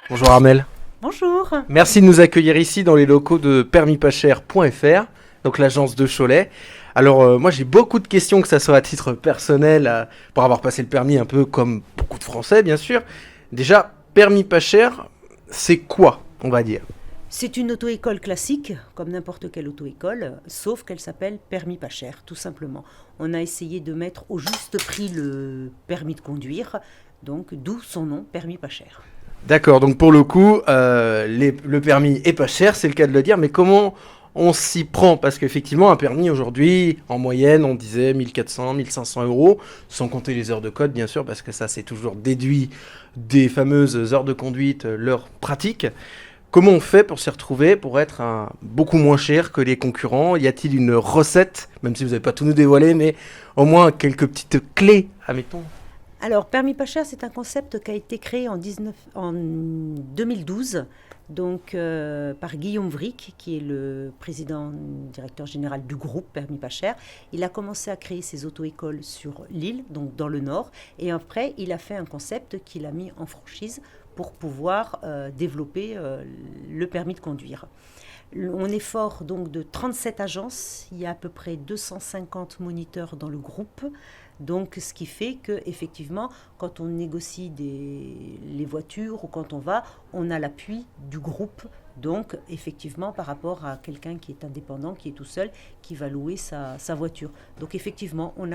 Bonjour Armel. Bonjour. Merci de nous accueillir ici dans les locaux de permispascher.fr, donc l'agence de Cholet. Alors moi j'ai beaucoup de questions, que ça soit à titre personnel, pour avoir passé le permis un peu comme beaucoup de Français bien sûr. Déjà, permis pas cher, c'est quoi on va dire? C'est une auto-école classique, comme n'importe quelle auto-école, sauf qu'elle s'appelle permis pas cher, tout simplement. On a essayé de mettre au juste prix le permis de conduire, donc d'où son nom, permis pas cher. D'accord, donc pour le coup, le permis est pas cher, c'est le cas de le dire, mais comment on s'y prend? Parce qu'effectivement, un permis aujourd'hui, en moyenne, on disait 1400, 1500 euros, sans compter les heures de code, bien sûr, parce que ça, c'est toujours déduit des fameuses heures de conduite, l'heure pratique. Comment on fait pour s'y retrouver, pour être beaucoup moins cher que les concurrents? Y a-t-il une recette, même si vous n'avez pas tout nous dévoilé, mais au moins quelques petites clés, admettons? Alors, permis pas cher, c'est un concept qui a été créé en 2012, donc par Guillaume Vric, qui est le président directeur général du groupe Permis pas cher. Il a commencé à créer ses auto-écoles sur l'île, donc dans le nord, et après, il a fait un concept qu'il a mis en franchise pour pouvoir développer le permis de conduire. On est fort donc de 37 agences, il y a à peu près 250 moniteurs dans le groupe. Donc, ce qui fait que effectivement, quand on négocie les voitures ou quand on a l'appui du groupe. Donc, effectivement, par rapport à quelqu'un qui est indépendant, qui est tout seul, qui va louer sa voiture. Donc, effectivement, on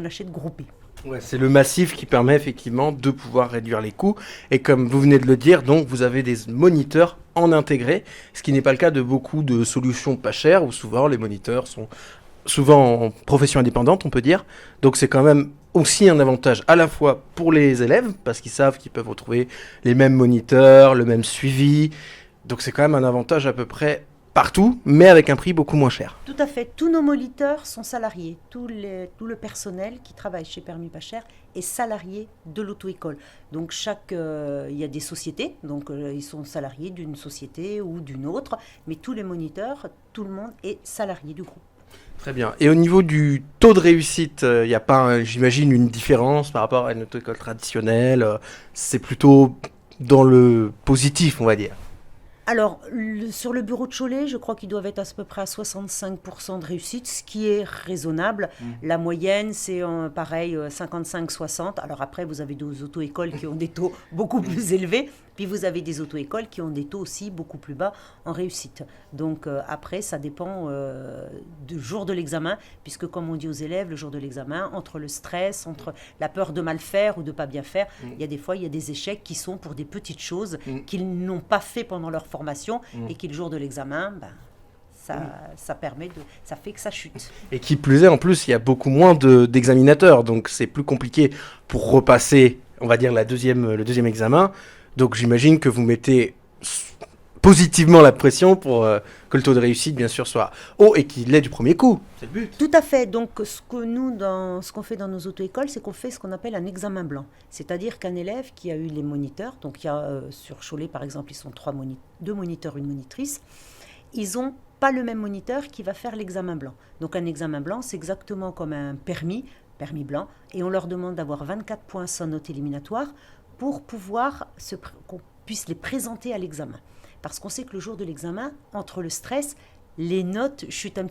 achète groupé. Ouais, c'est le massif qui permet effectivement de pouvoir réduire les coûts. Et comme vous venez de le dire, donc vous avez des moniteurs en intégré, ce qui n'est pas le cas de beaucoup de solutions pas chères, où souvent les moniteurs sont souvent en profession indépendante, on peut dire. Donc c'est quand même aussi un avantage à la fois pour les élèves, parce qu'ils savent qu'ils peuvent retrouver les mêmes moniteurs, le même suivi. Donc c'est quand même un avantage à peu près partout, mais avec un prix beaucoup moins cher. Tout à fait. Tous nos moniteurs sont salariés. Tout le personnel qui travaille chez Permis Pas Cher est salarié de l'auto-école. Donc, il y a des sociétés. Donc, ils sont salariés d'une société ou d'une autre. Mais tous les moniteurs, tout le monde est salarié du groupe. Très bien. Et au niveau du taux de réussite, il n'y a pas, j'imagine, une différence par rapport à une auto-école traditionnelle. C'est plutôt dans le positif, on va dire. Alors, sur le bureau de Cholet, je crois qu'ils doivent être à peu près à 65% de réussite, ce qui est raisonnable. La moyenne, c'est pareil, 55-60. Alors après, vous avez des auto-écoles qui ont des taux beaucoup plus élevés, puis vous avez des auto-écoles qui ont des taux aussi beaucoup plus bas en réussite. Donc après, ça dépend du jour de l'examen, puisque comme on dit aux élèves, le jour de l'examen, entre le stress, entre la peur de mal faire ou de pas bien faire, il y a des fois, il y a des échecs qui sont pour des petites choses qu'ils n'ont pas fait pendant leur formation et qui le jour de l'examen, ça fait que ça chute. Et qui plus est, en plus, il y a beaucoup moins d'examinateurs, donc c'est plus compliqué pour repasser, on va dire, le deuxième examen. Donc j'imagine que vous mettez positivement la pression pour que le taux de réussite, bien sûr, soit haut et qu'il l'ait du premier coup. C'est le but. Tout à fait. Donc, ce qu'on fait dans nos auto-écoles, c'est qu'on fait ce qu'on appelle un examen blanc. C'est-à-dire qu'un élève qui a eu les moniteurs, donc il y a sur Cholet, par exemple, ils sont deux moniteurs, une monitrice, ils n'ont pas le même moniteur qui va faire l'examen blanc. Donc, un examen blanc, c'est exactement comme un permis blanc, et on leur demande d'avoir 24 points sans note éliminatoire pour qu'on puisse les présenter à l'examen. Parce qu'on sait que le jour de l'examen, entre le stress, les notes chutent un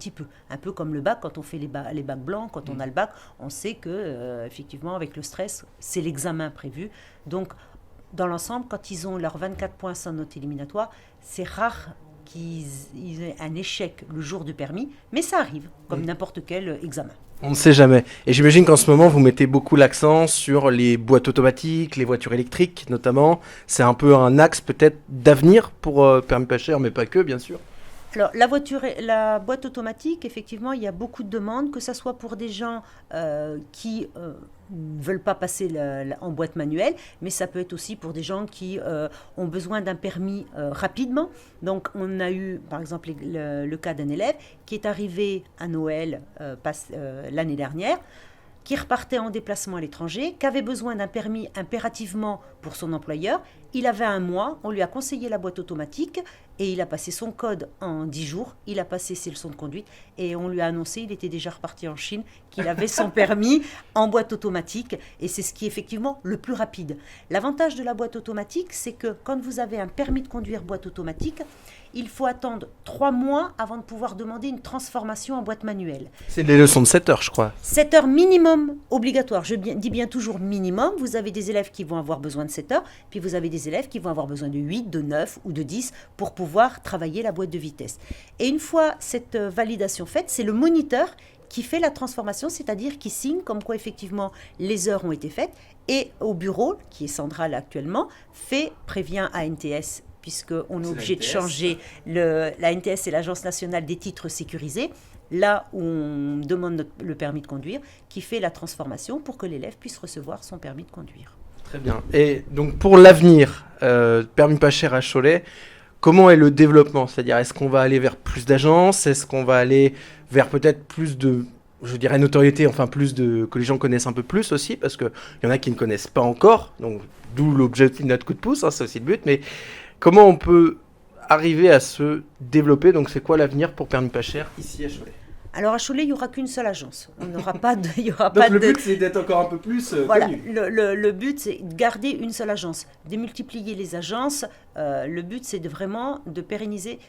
peu comme le bac, quand on fait les bacs blancs, quand on a le bac, on sait que effectivement avec le stress, c'est l'examen prévu. Donc dans l'ensemble, quand ils ont leurs 24 points sans note éliminatoire, c'est rare qu'ils aient un échec le jour du permis, mais ça arrive, comme n'importe quel examen. On ne sait jamais. Et j'imagine qu'en ce moment, vous mettez beaucoup l'accent sur les boîtes automatiques, les voitures électriques notamment. C'est un peu un axe peut-être d'avenir pour permis pas cher, mais pas que, bien sûr. Alors, la boîte automatique, effectivement, il y a beaucoup de demandes, que ce soit pour des gens qui ne veulent pas passer en boîte manuelle, mais ça peut être aussi pour des gens qui ont besoin d'un permis rapidement. Donc, on a eu, par exemple, le cas d'un élève qui est arrivé à Noël l'année dernière, qui repartait en déplacement à l'étranger, qui avait besoin d'un permis impérativement pour son employeur. Il avait un mois, on lui a conseillé la boîte automatique Et il a passé son code en 10 jours, il a passé ses leçons de conduite et on lui a annoncé, il était déjà reparti en Chine, qu'il avait son permis en boîte automatique et c'est ce qui est effectivement le plus rapide. L'avantage de la boîte automatique, c'est que quand vous avez un permis de conduire boîte automatique, il faut attendre 3 mois avant de pouvoir demander une transformation en boîte manuelle. C'est les leçons de 7 heures, je crois. 7 heures minimum obligatoire. Dis bien toujours minimum. Vous avez des élèves qui vont avoir besoin de 7 heures, puis vous avez des élèves qui vont avoir besoin de 8, de 9 ou de 10 pour pouvoir travailler la boîte de vitesse. Et une fois cette validation faite, c'est le moniteur qui fait la transformation, c'est-à-dire qui signe comme quoi effectivement les heures ont été faites et au bureau, qui est central actuellement, prévient ANTS puisqu'on est obligé de changer. La NTS, c'est l'Agence nationale des titres sécurisés, là où on demande le permis de conduire, qui fait la transformation pour que l'élève puisse recevoir son permis de conduire. Très bien. Et donc pour l'avenir, permis pas cher à Cholet, comment est le développement? C'est-à-dire, est-ce qu'on va aller vers plus d'agences? Est-ce qu'on va aller vers peut-être plus de, je dirais, notoriété, enfin que les gens connaissent un peu plus aussi, parce qu'il y en a qui ne connaissent pas encore, donc d'où l'objectif de notre coup de pouce, c'est aussi le but, mais comment on peut arriver à se développer? Donc c'est quoi l'avenir pour permis pas cher ici à Cholet? Alors à Cholet, il n'y aura qu'une seule agence. On n'aura pas de. Donc le but, c'est d'être encore un peu plus voilà, connu. Le but, c'est de garder une seule agence, démultiplier les agences. Le but, c'est vraiment de pérenniser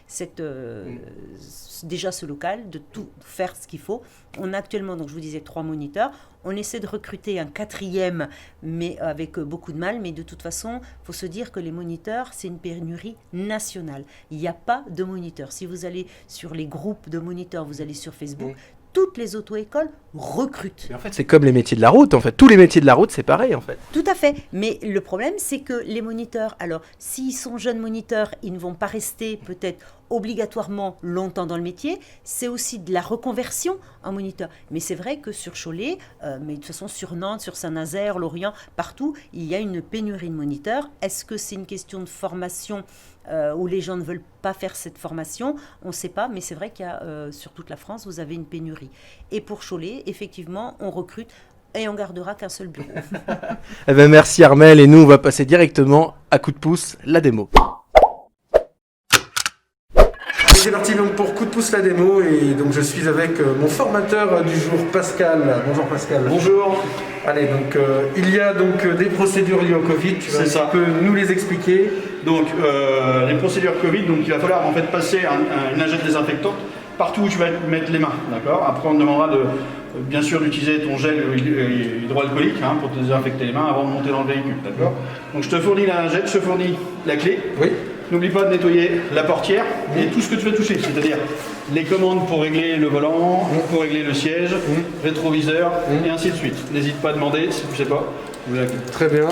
déjà ce local, de tout faire ce qu'il faut. On a actuellement, donc je vous disais, 3 moniteurs. On essaie de recruter un 4e, mais avec beaucoup de mal. Mais de toute façon, il faut se dire que les moniteurs, c'est une pénurie nationale. Il n'y a pas de moniteurs. Si vous allez sur les groupes de moniteurs, vous allez sur Facebook, toutes les auto-écoles recrutent. Mais en fait, c'est comme les métiers de la route. En fait, tous les métiers de la route, c'est pareil, en fait. Tout à fait. Mais le problème, c'est que les moniteurs, alors, s'ils sont jeunes moniteurs, ils ne vont pas rester peut-être obligatoirement longtemps dans le métier. C'est aussi de la reconversion en moniteur. Mais c'est vrai que sur Cholet, mais de toute façon sur Nantes, sur Saint-Nazaire, Lorient, partout, il y a une pénurie de moniteurs. Est-ce que c'est une question de formation où les gens ne veulent pas faire cette formation? On ne sait pas, mais c'est vrai qu'il y a sur toute la France, vous avez une pénurie. Et pour Cholet, effectivement, on recrute et on gardera qu'un seul bureau. Eh ben merci Armelle, et nous on va passer directement à coup de pouce, la démo. C'est parti donc pour coup de pouce la démo, et donc je suis avec mon formateur du jour, Pascal. Bonjour Pascal. Bonjour. Allez, donc il y a donc des procédures liées au Covid, tu vas un peu nous les expliquer. Donc les procédures Covid, donc il va falloir en fait passer une lingette désinfectante partout où tu vas mettre les mains, d'accord. Après on te demandera bien sûr d'utiliser ton gel hydroalcoolique pour te désinfecter les mains avant de monter dans le véhicule, d'accord. Donc je te fournis la lingette, je te fournis la clé. Oui. N'oublie pas de nettoyer la portière et tout ce que tu veux toucher, c'est-à-dire les commandes pour régler le volant, pour régler le siège, rétroviseur et ainsi de suite. N'hésite pas à demander si tu ne sais pas. Très bien.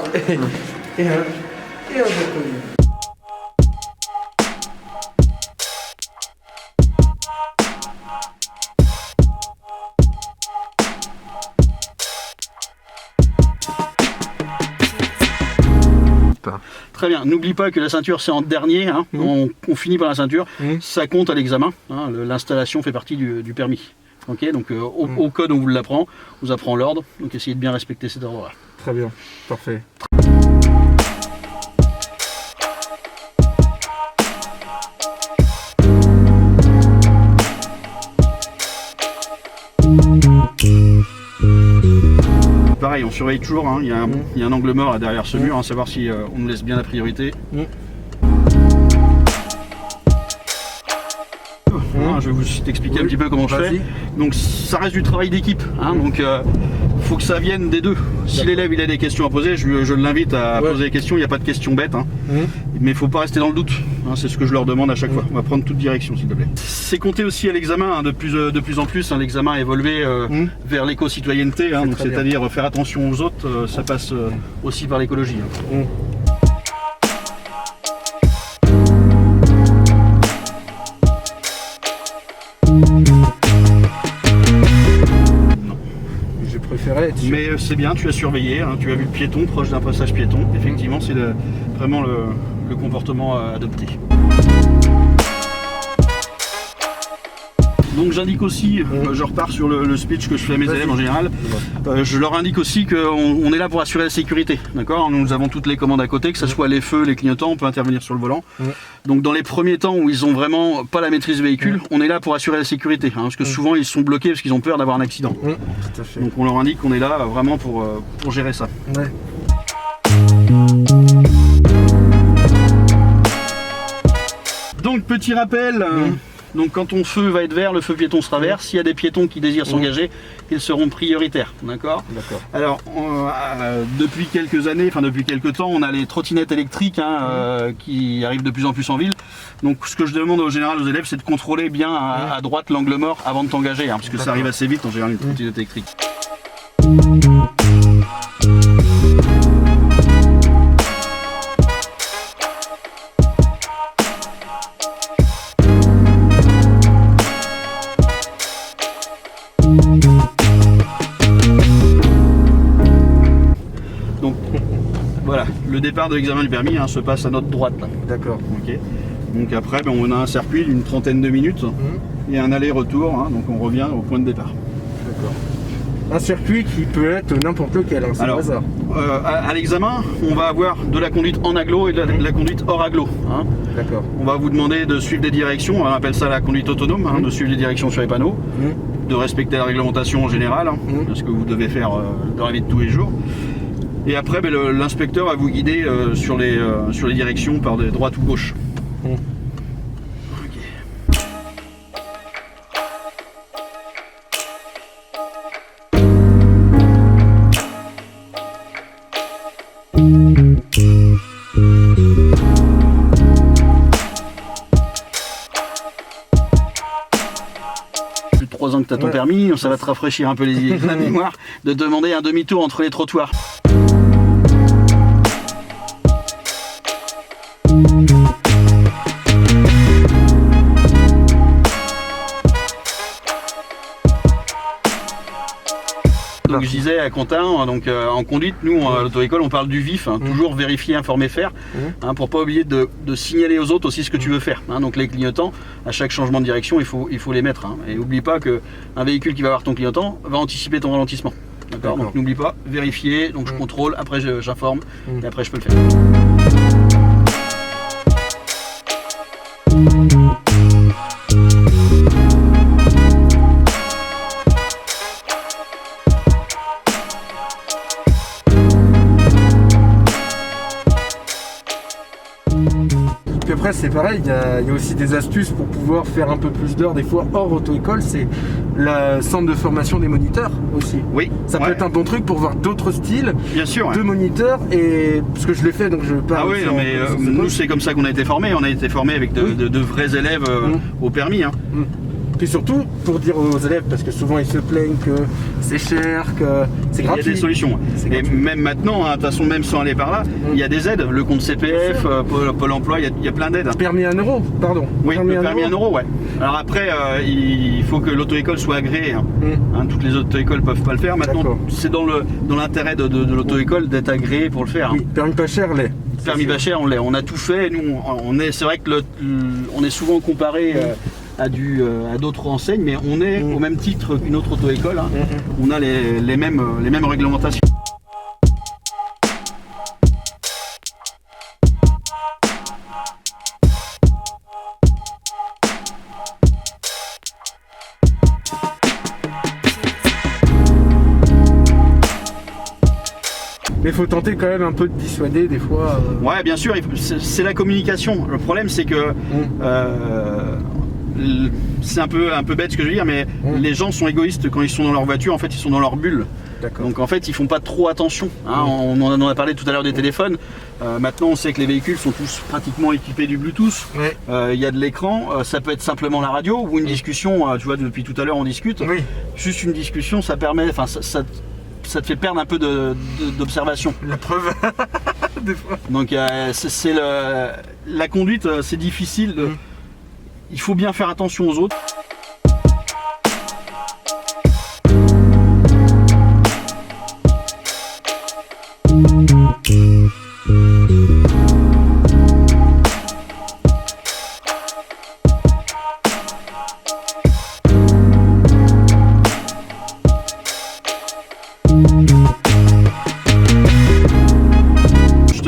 Et un nettoyé. Très bien, n'oublie pas que la ceinture c'est en dernier, on finit par la ceinture, ça compte à l'examen, l'installation fait partie du permis. Okay, donc au code on vous apprend l'ordre, donc essayez de bien respecter cet ordre-là. Très bien, parfait. Pareil, on surveille toujours, il y a un angle mort là, derrière ce mur, savoir si on nous laisse bien la priorité. Je vais vous t'expliquer un petit peu comment je fais. Donc ça reste du travail d'équipe, donc faut que ça vienne des deux. Si l'élève il a des questions à poser, je l'invite à poser des questions, il n'y a pas de questions bêtes, mais il ne faut pas rester dans le doute, c'est ce que je leur demande à chaque fois. On va prendre toute direction s'il te plaît. C'est compté aussi à l'examen, de plus en plus, l'examen a évolué vers l'éco-citoyenneté, c'est-à-dire faire attention aux autres, ça passe aussi par l'écologie. Mais c'est bien, tu as surveillé, tu as vu le piéton proche d'un passage piéton. Effectivement, c'est vraiment le comportement à adopter. Donc j'indique aussi, je repars sur le speech que je fais à mes élèves en général, je leur indique aussi qu'on est là pour assurer la sécurité, d'accord. Nous avons toutes les commandes à côté, que ce soit les feux, les clignotants, on peut intervenir sur le volant. Donc dans les premiers temps où ils ont vraiment pas la maîtrise du véhicule, on est là pour assurer la sécurité, hein, parce que souvent ils sont bloqués parce qu'ils ont peur d'avoir un accident. Tout à fait. Donc on leur indique qu'on est là vraiment pour gérer ça. Ouais. Donc petit rappel, donc quand ton feu va être vert, le feu piéton sera vert. S'il y a des piétons qui désirent s'engager, ils seront prioritaires, d'accord. Alors depuis quelques années, enfin depuis quelques temps, on a les trottinettes électriques qui arrivent de plus en plus en ville. Donc ce que je demande au général aux élèves, c'est de contrôler bien à droite l'angle mort avant de t'engager, parce que ça arrive assez vite en général une trottinette électrique. Donc voilà, le départ de l'examen du permis se passe à notre droite. D'accord. Okay. Donc après, on a un circuit d'une trentaine de minutes et un aller-retour, donc on revient au point de départ. D'accord. Un circuit qui peut être n'importe lequel, c'est alors, hasard. À l'examen, on va avoir de la conduite en agglo et de la conduite hors agglo. D'accord. On va vous demander de suivre des directions, on appelle ça la conduite autonome, de suivre les directions sur les panneaux, de respecter la réglementation en général, ce que vous devez faire dans la vie de tous les jours. Et après, l'inspecteur va vous guider sur les directions par des droite ou gauche. Plus de 3 ans que tu as ton permis, ça va te rafraîchir un peu la mémoire, de demander un demi-tour entre les trottoirs. Donc je disais à Quentin, en conduite, nous à l'auto-école on parle du vif, toujours vérifier, informer, faire, pour pas oublier de signaler aux autres aussi ce que tu veux faire. Donc les clignotants, à chaque changement de direction, il faut les mettre. Et oublie pas qu'un véhicule qui va avoir ton clignotant va anticiper ton ralentissement. D'accord. Donc n'oublie pas, vérifier, donc je contrôle, après j'informe, et après je peux le faire. Puis après c'est pareil, il y a aussi des astuces pour pouvoir faire un peu plus d'heures des fois hors auto-école, c'est le centre de formation des moniteurs aussi. Oui. Ça peut être un bon truc pour voir d'autres styles de moniteurs, et parce que je l'ai fait donc je parle. Ah oui, non, mais nous c'est comme ça qu'on a été formés, on a été formés avec de vrais élèves au permis. Puis surtout pour dire aux élèves, parce que souvent ils se plaignent que c'est cher, que c'est gratuit. Il y a des solutions. Et même maintenant, de toute façon, même sans aller par là, il y a des aides. Le compte CPF, Pôle emploi, il y a plein d'aides. Permis à 1 euro, pardon. Oui, le permis à 1 euro, ouais. Alors après, il faut que l'auto-école soit agréée. Toutes les auto-écoles peuvent pas le faire. Maintenant, c'est dans l'intérêt de l'auto-école d'être agréée pour le faire. Oui, permis pas cher, l'est. Permis pas cher, on l'est. On a tout fait. Nous, c'est vrai que on est souvent comparé à d'autres enseignes, mais on est au même titre qu'une autre auto-école. On a les mêmes réglementations. Mais il faut tenter quand même un peu de dissuader des fois. Ouais, bien sûr, c'est la communication. Le problème, c'est que c'est un peu bête ce que je veux dire, mais les gens sont égoïstes quand ils sont dans leur voiture. En fait, ils sont dans leur bulle. Donc en fait, ils font pas trop attention. On en a parlé tout à l'heure des téléphones. Maintenant, on sait que les véhicules sont tous pratiquement équipés du Bluetooth. Il y a de l'écran. Ça peut être simplement la radio ou une discussion. Tu vois, depuis tout à l'heure, on discute. Juste une discussion, ça permet. Enfin, ça te fait perdre un peu d'observation. La preuve. Des fois. Donc c'est la conduite, c'est difficile. Il faut bien faire attention aux autres.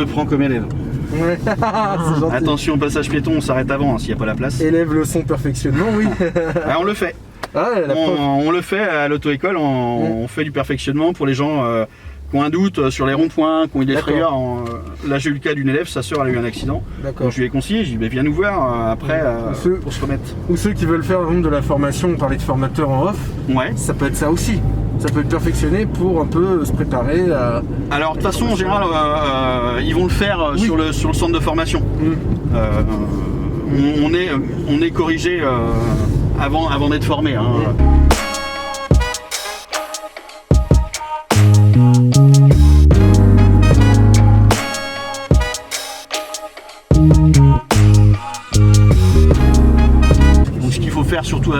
prends comme élève. Ouais. C'est gentil. Attention au passage piéton, on s'arrête avant s'il n'y a pas la place. Élève leçon perfectionnement, oui. On le fait. Ah, la preuve. On le fait à l'auto-école, on fait du perfectionnement pour les gens qui ont un doute sur les ronds-points, qui ont eu des D'accord. frayeurs. Là j'ai eu le cas d'une élève, sa soeur elle a eu un accident. D'accord. Donc je lui ai conseillé, je lui ai dit viens nous voir après pour se remettre. Ou ceux qui veulent faire par exemple, de la formation, on parlait de formateur en off, Ouais. ça peut être ça aussi. Ça peut être perfectionné pour un peu se préparer à... Alors de toute façon en général ils vont le faire Oui. sur le centre de formation. On est corrigé avant d'être formé. Hein. Donc ce qu'il faut faire surtout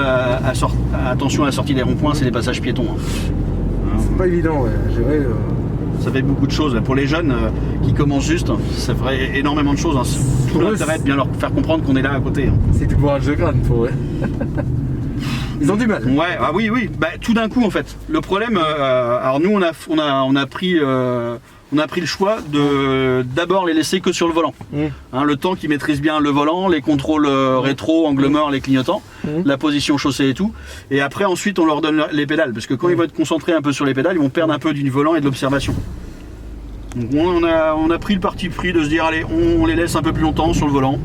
attention à la sortie des ronds-points, c'est les passages piétons. Hein. C'est pas évident, ouais. Ça fait beaucoup de choses. Pour les jeunes qui commencent juste, ça ferait énormément de choses. Hein. Tout Pour eux, l'intérêt de bien leur faire comprendre qu'on est là à côté. Hein. C'est du bourrage de crâne pour eux. Ils ont du mal. Ouais, ah oui, oui. Bah, tout d'un coup en fait. Le problème, alors nous on a pris le choix de d'abord les laisser que sur le volant. Hein, le temps qu'ils maîtrisent bien le volant, les contrôles rétro, angle mort, les clignotants, la position chaussée et tout. Et après ensuite on leur donne les pédales parce que quand ils vont être concentrés un peu sur les pédales, ils vont perdre un peu du volant et de l'observation. Donc on a pris le parti pris de se dire allez, on les laisse un peu plus longtemps sur le volant.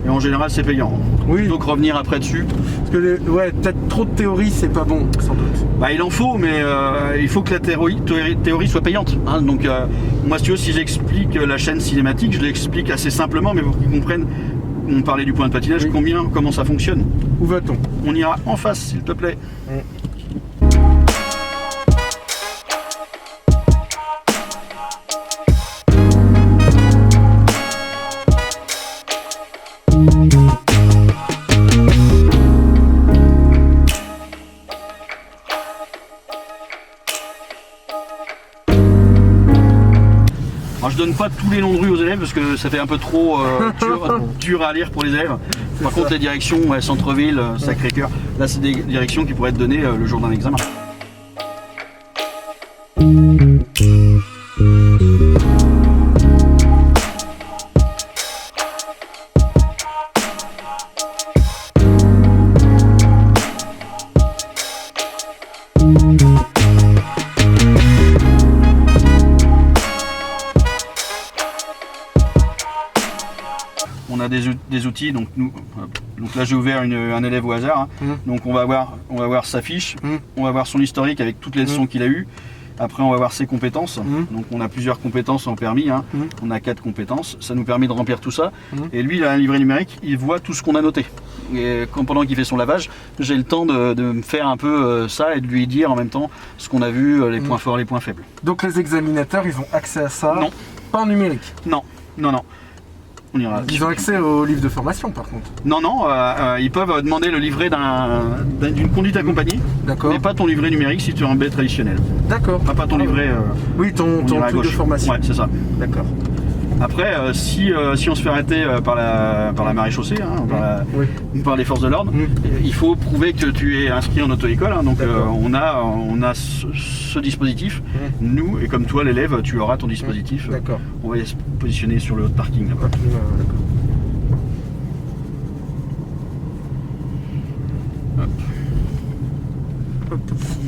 Et en général c'est payant. Oui. Donc revenir après dessus. Parce que peut-être trop de théorie, c'est pas bon, sans doute. Bah, il en faut, mais il faut que la théorie soit payante. Hein. Donc moi, si tu veux, si j'explique la chaîne cinématique, je l'explique assez simplement, mais pour qu'ils comprennent, on parlait du point de patinage, Oui. comment ça fonctionne. Où va-t-on? On ira en face, s'il te plaît. Alors je donne pas tous les noms de rues aux élèves parce que ça fait un peu trop dur à lire pour les élèves. Par contre les directions, ouais, centre-ville, Sacré-Cœur, là c'est des directions qui pourraient être données le jour d'un examen. On a des outils, donc là j'ai ouvert un élève au hasard, hein. Donc on va voir sa fiche, on va voir son historique avec toutes les leçons qu'il a eues. Après on va voir ses compétences, donc on a plusieurs compétences en permis, hein. On a 4 compétences, ça nous permet de remplir tout ça. Et lui il a un livret numérique, il voit tout ce qu'on a noté. Et pendant qu'il fait son lavage, j'ai le temps de me faire un peu ça et de lui dire en même temps ce qu'on a vu, les points forts, les points faibles. Donc les examinateurs, ils ont accès à ça? Non. Pas en numérique? Non, non, non. On ira. Ils ont accès au livre de formation par contre? Non, non, ils peuvent demander le livret d'une conduite accompagnée, D'accord. mais pas ton livret numérique si tu es un B traditionnel. D'accord. Pas ton livret. Oui, ton on ira à truc de gauche. formation. Ouais, c'est ça. D'accord. Après, si on se fait arrêter par la maréchaussée, hein, Oui. ou par les forces de l'ordre, il faut prouver que tu es inscrit en auto-école. Hein, donc on a ce dispositif. Nous, et comme toi l'élève, tu auras ton dispositif. D'accord. On va se positionner sur le haut parking là-bas. D'accord.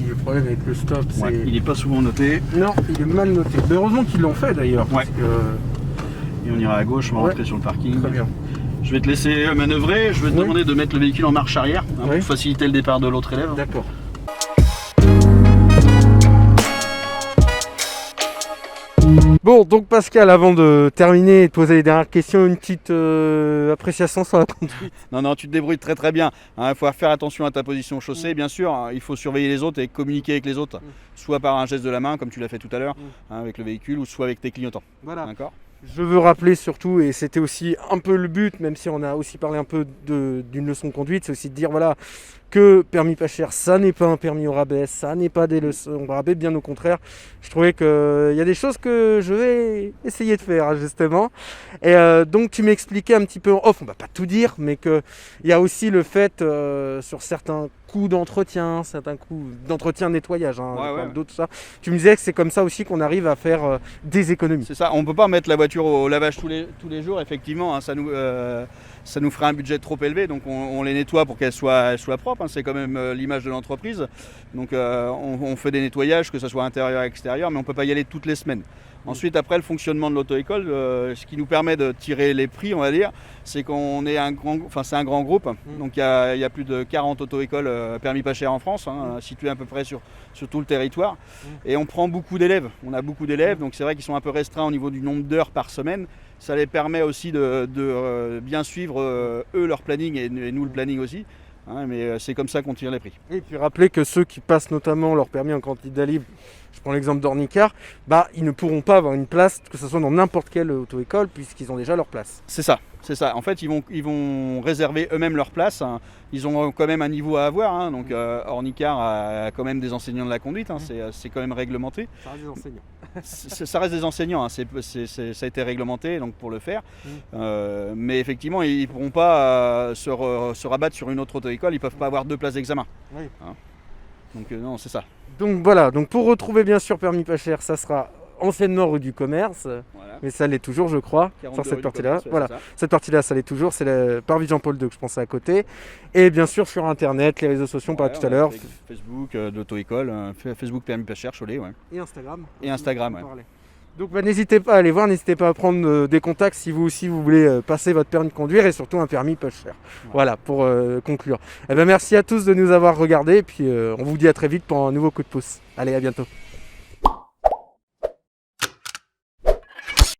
Le problème avec le stop, c'est... Ouais, il n'est pas souvent noté. Non, il est mal noté. Mais heureusement qu'ils l'ont fait d'ailleurs. Ouais. Parce que... Et on ira à gauche, on va Ouais. rentrer sur le parking. Très bien. Je vais te laisser manœuvrer, je vais te Oui. demander de mettre le véhicule en marche arrière hein, Oui. pour faciliter le départ de l'autre élève. D'accord. Bon, donc Pascal, avant de terminer et de poser les dernières questions, une petite appréciation sur la conduite. Non, non, tu te débrouilles très très bien. Il faut faire attention à ta position chaussée, bien sûr. Hein, il faut surveiller les autres et communiquer avec les autres, soit par un geste de la main, comme tu l'as fait tout à l'heure, hein, avec le véhicule, ou soit avec tes clignotants. Voilà. D'accord ? Je veux rappeler surtout, et c'était aussi un peu le but, même si on a aussi parlé un peu d'une leçon de conduite, c'est aussi de dire voilà, que permis pas cher, ça n'est pas un permis au rabais, ça n'est pas des leçons au rabais, bien au contraire. Je trouvais qu'il y a des choses que je vais essayer de faire, justement. Et donc tu m'expliquais un petit peu en off, on va pas tout dire, mais qu'il y a aussi le fait sur certains coûts d'entretien, certains coûts d'entretien, nettoyage, d'eau, tout ça. Tu me disais que c'est comme ça aussi qu'on arrive à faire des économies. C'est ça, on ne peut pas mettre la voiture au lavage tous les jours, effectivement, hein, ça nous ferait un budget trop élevé, donc on les nettoie pour qu'elles soient propres, hein, c'est quand même l'image de l'entreprise. Donc on fait des nettoyages, que ce soit intérieur et extérieur, mais on ne peut pas y aller toutes les semaines. Ensuite, après le fonctionnement de l'auto-école, ce qui nous permet de tirer les prix, on va dire, c'est qu'on est c'est un grand groupe. Donc il y a plus de 40 auto-écoles permis pas cher en France, hein, situées à peu près sur tout le territoire. Et on prend beaucoup d'élèves. On a beaucoup d'élèves, donc c'est vrai qu'ils sont un peu restreints au niveau du nombre d'heures par semaine. Ça les permet aussi de bien suivre eux leur planning et nous le planning aussi. Hein, mais c'est comme ça qu'on tire les prix. Et puis rappeler que ceux qui passent notamment leur permis en candidat libre, je prends l'exemple d'Ornicar, ils ne pourront pas avoir une place, que ce soit dans n'importe quelle auto-école, puisqu'ils ont déjà leur place. C'est ça. En fait, ils vont réserver eux-mêmes leur place. Hein. Ils ont quand même un niveau à avoir. Hein. Donc Ornicar a quand même des enseignants de la conduite. Hein. C'est quand même réglementé. Ça reste des enseignants. Ça reste des enseignants. Hein. Ça a été réglementé donc pour le faire. Mais effectivement, ils ne pourront pas se rabattre sur une autre auto-école. Ils ne peuvent pas avoir 2 places d'examen. Oui. Hein. Donc non, c'est ça. Donc voilà. Donc pour retrouver bien sûr permis pas cher, ça sera anciennement rue du Commerce, voilà. Mais ça l'est toujours, je crois, sur cette partie-là. Voilà, cette partie-là, ça l'est toujours. C'est le parvis Jean-Paul II que je pensais à côté. Et bien sûr sur Internet, les réseaux sociaux, on parlait tout à l'heure. Facebook, d'auto-école, Facebook permis pas cher, Cholet, ouais. Et Instagram. Et Instagram, ouais. Donc n'hésitez pas à aller voir, n'hésitez pas à prendre des contacts si vous aussi vous voulez passer votre permis de conduire et surtout un permis pas cher. Ouais. Voilà, pour conclure. Merci à tous de nous avoir regardés et puis on vous dit à très vite pour un nouveau coup de pouce. Allez, à bientôt.